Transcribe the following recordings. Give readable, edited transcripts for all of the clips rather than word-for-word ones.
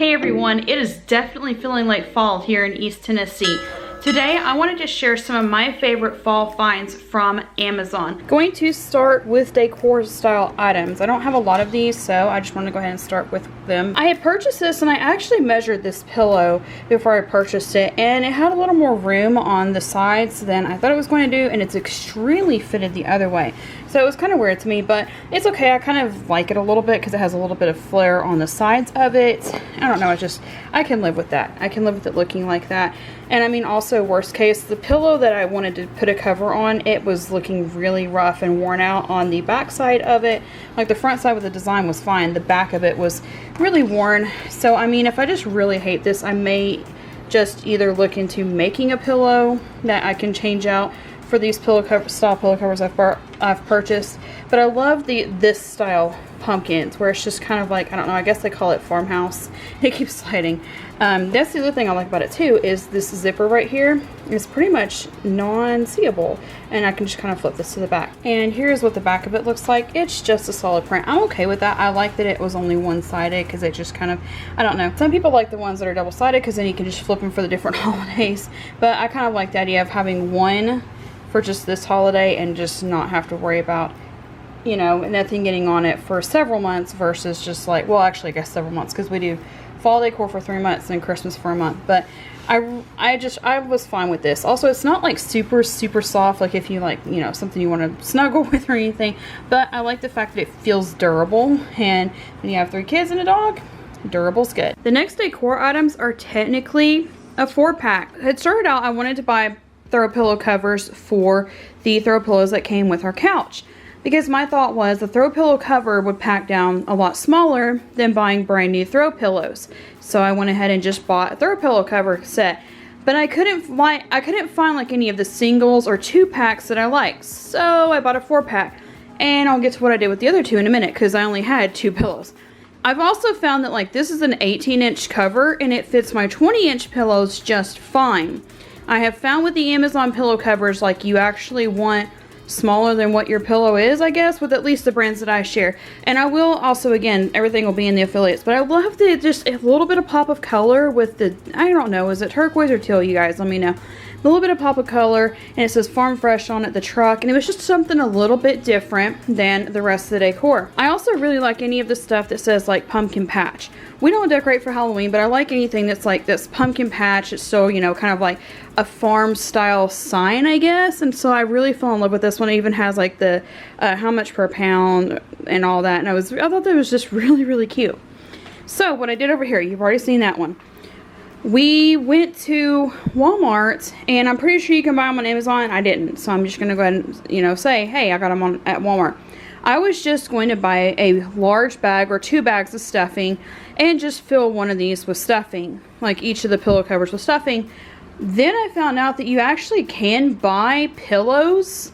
Hey everyone, it is definitely feeling like fall here in East Tennessee. Today I wanted to share some of my favorite fall finds from Amazon. Going to start with decor style items. I don't have a lot of these, so I just want to go ahead and start with them. I had purchased this and I actually measured this pillow before I purchased it, and it had a little more room on the sides than I thought it was going to do, and it's extremely fitted the other way. So it was kind of weird to me, but it's okay. I kind of like it a little bit because it has a little bit of flare on the sides of it. I don't know, I can live with that. I can live with it looking like that. And I mean, also worst case, the pillow that I wanted to put a cover on, it was looking really rough and worn out on the back side of it. Like the front side with the design was fine. The back of it was really worn. So I mean, if I just really hate this, I may just either look into making a pillow that I can change out for these pillow covers I've purchased. But I love this style pumpkins where it's just kind of like, I don't know, I guess they call it farmhouse. It keeps sliding. That's the other thing I like about it too, is this zipper right here is pretty much non-seeable, and I can just kind of flip this to the back. And here's what the back of it looks like. It's just a solid print. I'm okay with that. I like that it was only one-sided because it just kind of, I don't know. Some people like the ones that are double-sided because then you can just flip them for the different holidays. But I kind of like the idea of having one for just this holiday and just not have to worry about, you know, nothing getting on it for several months versus just like, well, actually I guess several months because we do fall decor for 3 months and Christmas for a month. But I was fine with this. Also, it's not like super soft, like if you like, you know, something you want to snuggle with or anything, but I like the fact that it feels durable, and when you have 3 kids and a dog, durable's good. The next decor items are technically a 4-pack. It started out, I wanted to buy throw pillow covers for the throw pillows that came with our couch, because my thought was the throw pillow cover would pack down a lot smaller than buying brand new throw pillows. So I went ahead and just bought a throw pillow cover set, but I couldn't find like any of the singles or 2-packs that I liked, so I bought a 4-pack, and I'll get to what I did with the other 2 in a minute because I only had 2 pillows. I've also found that like this is an 18-inch cover and it fits my 20-inch pillows just fine. I have found with the Amazon pillow covers, like you actually want smaller than what your pillow is, I guess, with at least the brands that I share. And I will also, again, everything will be in the affiliates, but I love the just a little bit of pop of color with the, I don't know, is it turquoise or teal, you guys? Let me know. A little bit of pop of color, and it says Farm Fresh on it, the truck, and it was just something a little bit different than the rest of the decor. I also really like any of the stuff that says like pumpkin patch. We don't decorate for Halloween, but I like anything that's like this pumpkin patch. It's so, you know, kind of like a farm style sign, I guess. And so I really fell in love with this one. It even has like the how much per pound and all that, and I thought that was just really cute. So what I did over here, you've already seen that one. We went to Walmart, and I'm pretty sure you can buy them on Amazon. I didn't, so I'm just going to go ahead and, you know, say, hey, I got them at Walmart. I was just going to buy a large bag or 2 bags of stuffing and just fill one of these with stuffing, like each of the pillow covers with stuffing. Then I found out that you actually can buy pillows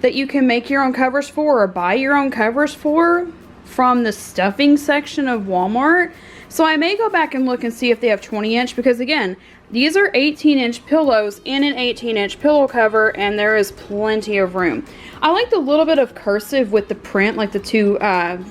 that you can make your own covers for or buy your own covers for from the stuffing section of Walmart. So I may go back and look and see if they have 20-inch, because again, these are 18-inch pillows in an 18-inch pillow cover, and there is plenty of room. I like the little bit of cursive with the print, like the 2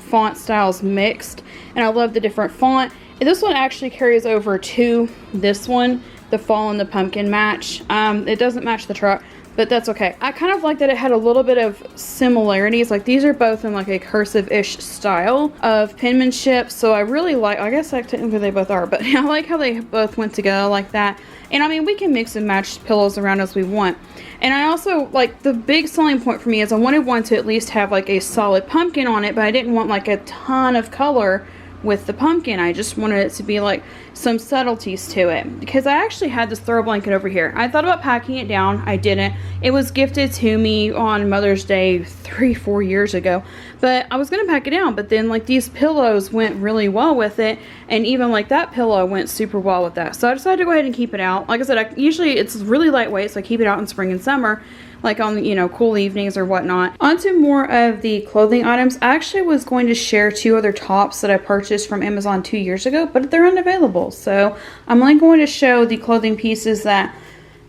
font styles mixed, and I love the different font. And this one actually carries over to this one, the fall and the pumpkin match. It doesn't match the truck, but that's okay. I kind of like that it had a little bit of similarities. Like these are both in like a cursive-ish style of penmanship. So I really like, I guess like technically they both are, but I like how they both went together like that. And I mean, we can mix and match pillows around as we want. And I also, like, the big selling point for me is I wanted one to at least have like a solid pumpkin on it, but I didn't want like a ton of color with the pumpkin. I just wanted it to be like some subtleties to it, because I actually had this throw blanket over here. I thought about packing it down. I didn't. It was gifted to me on Mother's Day 3-4 years ago, but I was gonna pack it down, but then like these pillows went really well with it, and even like that pillow went super well with that, so I decided to go ahead and keep it out. Like I said, usually it's really lightweight, so I keep it out in spring and summer, like on, you know, cool evenings or whatnot. On to more of the clothing items. I actually was going to share 2 other tops that I purchased from Amazon 2 years ago, but they're unavailable. So I'm only going to show the clothing pieces that,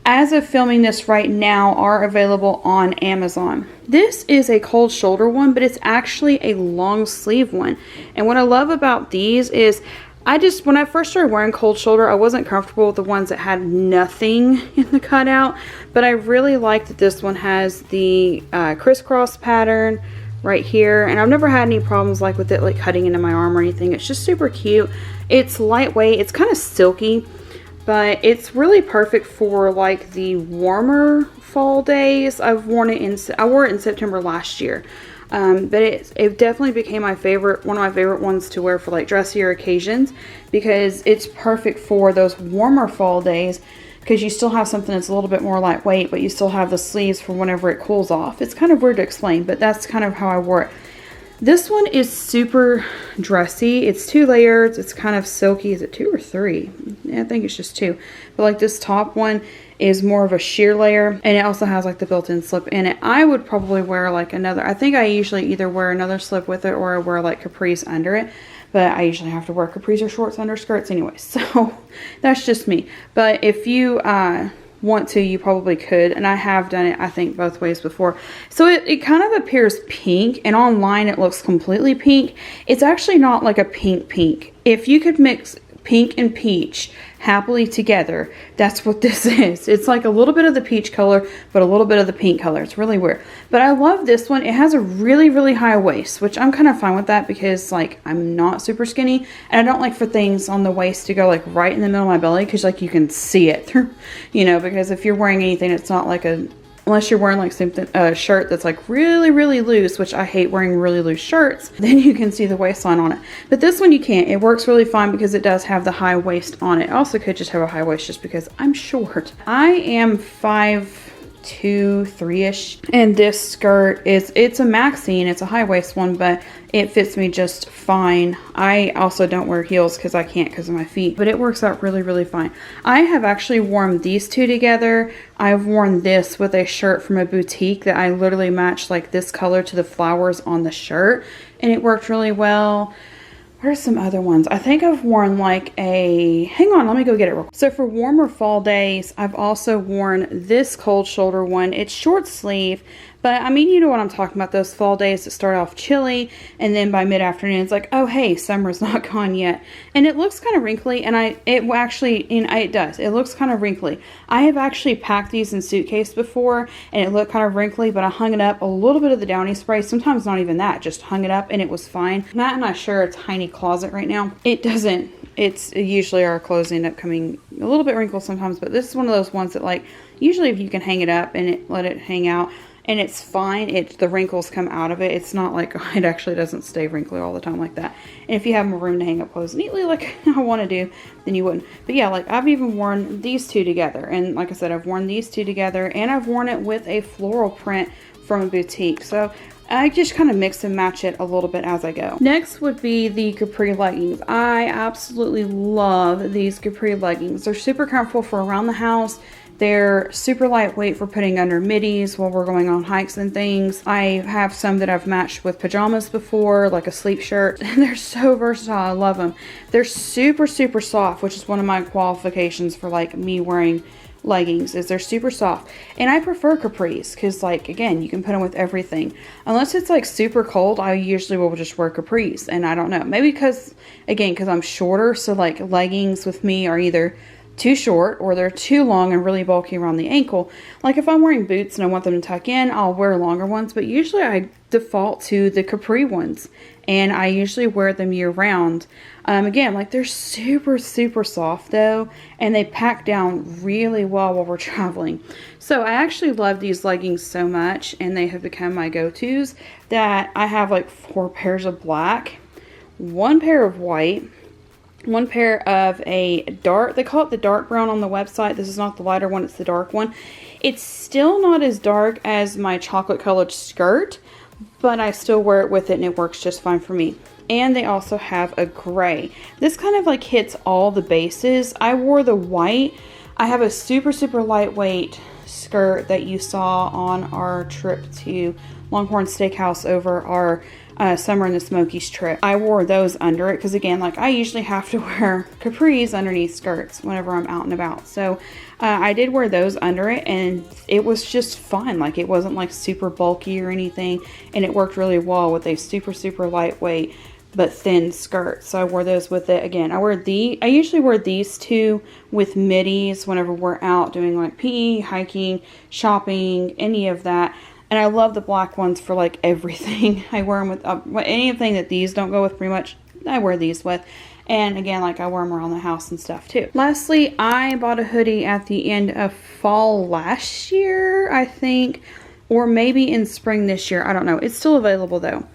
as of filming this right now, are available on Amazon. This is a cold shoulder one, but it's actually a long sleeve one. And what I love about these is when I first started wearing cold shoulder, I wasn't comfortable with the ones that had nothing in the cutout, but I really like that this one has the crisscross pattern right here, and I've never had any problems like with it like cutting into my arm or anything. It's just super cute. It's lightweight, it's kind of silky, but it's really perfect for like the warmer fall days. I wore it in September last year. But it definitely became one of my favorite ones to wear for like dressier occasions, because it's perfect for those warmer fall days, because you still have something that's a little bit more lightweight, but you still have the sleeves for whenever it cools off. It's kind of weird to explain, but that's kind of how I wore it. This one is super dressy. It's 2 layers. It's kind of silky. Is it 2 or 3? Yeah, I think it's just 2. But like this top one is more of a sheer layer, and it also has like the built-in slip in it. I would probably wear like another, I think I usually either wear another slip with it or I wear like capris under it, but I usually have to wear capris or shorts under skirts anyway, so that's just me. But if you want to, you probably could, and I have done it I think both ways before. So it kind of appears pink, and online it looks completely pink. It's actually not like a pink. If you could mix pink and peach happily together, that's what this is. It's like a little bit of the peach color, but a little bit of the pink color. It's really weird. But I love this one. It has a really high waist, which I'm kind of fine with that, because like I'm not super skinny, and I don't like for things on the waist to go like right in the middle of my belly, because like you can see it through, you know, because if you're wearing anything, it's not like unless you're wearing like something, a shirt that's like really loose, which I hate wearing really loose shirts, then you can see the waistline on it. But this one you can't. It works really fine because it does have the high waist on it. I also could just have a high waist just because I'm short. I am 5'2", 3-ish, and this skirt it's a maxine. It's a high waist one, but it fits me just fine. I also don't wear heels because I can't because of my feet, but it works out really fine. I have actually worn these two together. I've worn this with a shirt from a boutique that I literally matched like this color to the flowers on the shirt, and it worked really well. Where's some other ones? I think I've worn like hang on, let me go get it real quick. So for warmer fall days, I've also worn this cold shoulder one. It's short sleeve, but I mean, you know what I'm talking about, those fall days that start off chilly, and then by mid-afternoon, it's like, oh, hey, summer's not gone yet. And it looks kind of wrinkly, and it does. It looks kind of wrinkly. I have actually packed these in suitcase before, and it looked kind of wrinkly, but I hung it up, a little bit of the Downy spray, sometimes not even that, just hung it up, and it was fine. Matt and I share a tiny closet right now. It's usually our clothes end up coming a little bit wrinkled sometimes, but this is one of those ones that like, usually if you can hang it up and let it hang out, and it's fine, the wrinkles come out of it. It's not like, it actually doesn't stay wrinkly all the time like that. And if you have more room to hang up clothes neatly like I want to do, then you wouldn't. But yeah, like I've even worn these two together. And like I said, I've worn these two together, and I've worn it with a floral print from a boutique. So I just kind of mix and match it a little bit as I go. Next would be the capri leggings. I absolutely love these capri leggings. They're super comfortable for around the house. They're super lightweight for putting under middies while we're going on hikes and things. I have some that I've matched with pajamas before, like a sleep shirt. They're so versatile. I love them. They're super soft, which is one of my qualifications for like me wearing leggings, is they're super soft. And I prefer capris because, like, again, you can put them with everything. Unless it's like super cold, I usually will just wear capris. And I don't know, maybe because I'm shorter, so like leggings with me are either too short or they're too long and really bulky around the ankle. Like if I'm wearing boots and I want them to tuck in, I'll wear longer ones, but usually I default to the capri ones, and I usually wear them year round. Again, like they're super soft though, and they pack down really well while we're traveling. So I actually love these leggings so much, and they have become my go-tos, that I have like 4 pairs of black, 1 pair of white, 1 pair of a dark, they call it the dark brown on the website. This is not the lighter one, it's the dark one. It's still not as dark as my chocolate colored skirt, but I still wear it with it and it works just fine for me. And they also have a gray. This kind of like hits all the bases. I wore the white. I have a super lightweight skirt that you saw on our trip to Longhorn Steakhouse over our Summer in the Smokies trip. I wore those under it because, again, like I usually have to wear capris underneath skirts whenever I'm out and about. So I did wear those under it, and it was just fun. Like it wasn't like super bulky or anything, and it worked really well with a super lightweight but thin skirts. So I wore those with it. Again, I usually wear these two with middies whenever we're out doing like PE, hiking, shopping, any of that. And I love the black ones for like everything. I wear them with anything that these don't go with pretty much, I wear these with. And again, like I wear them around the house and stuff too. Lastly, I bought a hoodie at the end of fall last year, I think, or maybe in spring this year. I don't know. It's still available though.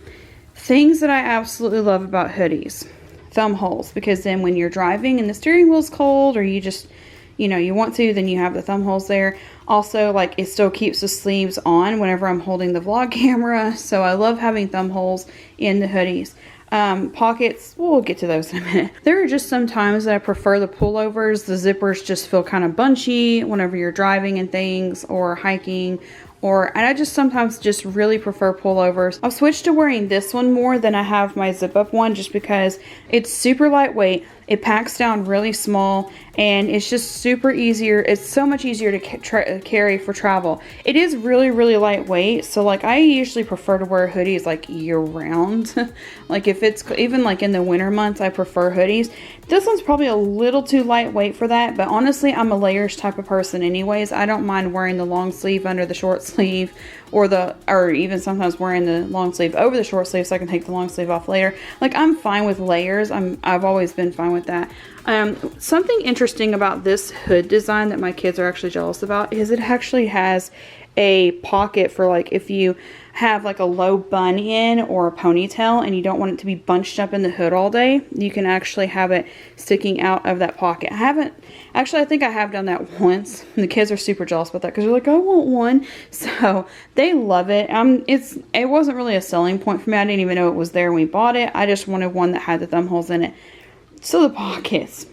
Things that I absolutely love about hoodies. Thumb holes, because then when you're driving and the steering wheel's cold, or you just, you want to, then you have the thumb holes there. Also, like, it still keeps the sleeves on whenever I'm holding the vlog camera. So I love having thumb holes in the hoodies. Pockets, we'll get to those in a minute. There are just some times that I prefer the pullovers. The zippers just feel kind of bunchy whenever you're driving and things, or hiking, and I just sometimes just really prefer pullovers. I've switched to wearing this one more than I have my zip up one, just because it's super lightweight. It packs down really small, and it's just super easier. It's so much easier to carry for travel. It is really, really lightweight. So like I usually prefer to wear hoodies like year round. Like if it's even like in the winter months, I prefer hoodies. This one's probably a little too lightweight for that, but honestly, I'm a layers type of person anyways. I don't mind wearing the long sleeve under the short sleeve, or even sometimes wearing the long sleeve over the short sleeve so I can take the long sleeve off later. Like I'm fine with layers. I've always been fine with that. Something interesting about this hood design that my kids are actually jealous about is it actually has a pocket for like if you have like a low bun in or a ponytail and you don't want it to be bunched up in the hood all day, you can actually have it sticking out of that pocket. I think I have done that once. And the kids are super jealous about that because they're like, I want one. So they love it. It wasn't really a selling point for me. I didn't even know it was there when we bought it. I just wanted one that had the thumb holes in it. So the pockets,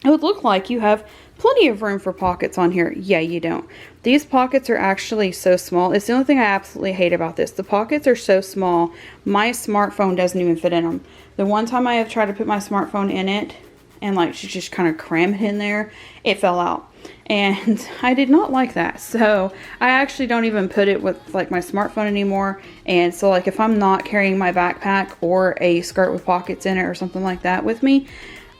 it would look like you have plenty of room for pockets on here. Yeah, you don't. These pockets are actually so small. It's the only thing I absolutely hate about this. The pockets are so small, my smartphone doesn't even fit in them. The one time I have tried to put my smartphone in it and like just kind of cram it in there, it fell out. And I did not like that. So I actually don't even put it with like my smartphone anymore. And so like if I'm not carrying my backpack or a skirt with pockets in it or something like that with me,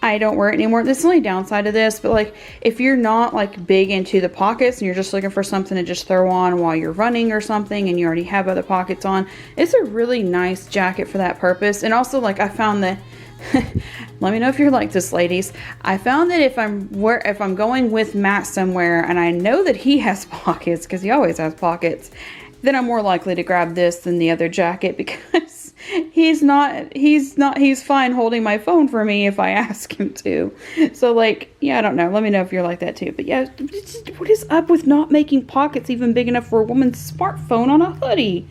I don't wear it anymore. That's the only downside of this, but like if you're not like big into the pockets and you're just looking for something to just throw on while you're running or something and you already have other pockets on, it's a really nice jacket for that purpose. And also like I found that let me know if you're like this, ladies. I found that if I'm going with Matt somewhere and I know that he has pockets, because he always has pockets, then I'm more likely to grab this than the other jacket, because he's fine holding my phone for me if I ask him to. So like, yeah, I don't know. Let me know if you're like that too. But yeah, what is up with not making pockets even big enough for a woman's smartphone on a hoodie?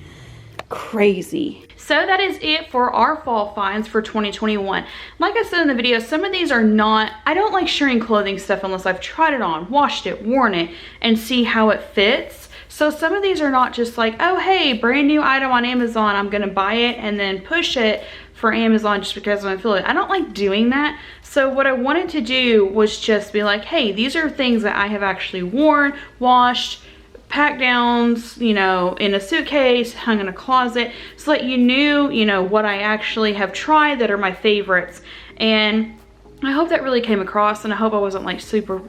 Crazy. So that is it for our fall finds for 2021. Like I said in the video, some of these are not, I don't like sharing clothing stuff unless I've tried it on, washed it, worn it, and see how it fits. So some of these are not just like, oh hey, brand new item on Amazon, I'm gonna buy it and then push it for Amazon just because I'm feeling it. I don't like doing that. So what I wanted to do was just be like, hey, these are things that I have actually worn, washed, pack downs, in a suitcase, hung in a closet, so that you knew, what I actually have tried that are my favorites. And I hope that really came across, and I hope I wasn't like super,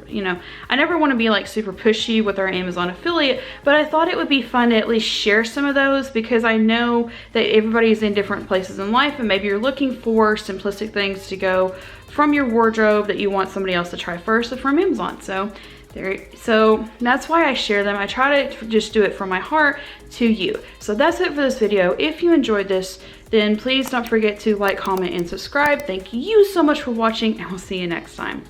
I never want to be like super pushy with our Amazon affiliate, but I thought it would be fun to at least share some of those, because I know that everybody's in different places in life and maybe you're looking for simplistic things to go from your wardrobe that you want somebody else to try first from Amazon. So that's why I share them. I try to just do it from my heart to you. So that's it for this video. If you enjoyed this, then please don't forget to like, comment, and subscribe. Thank you so much for watching, and we'll see you next time.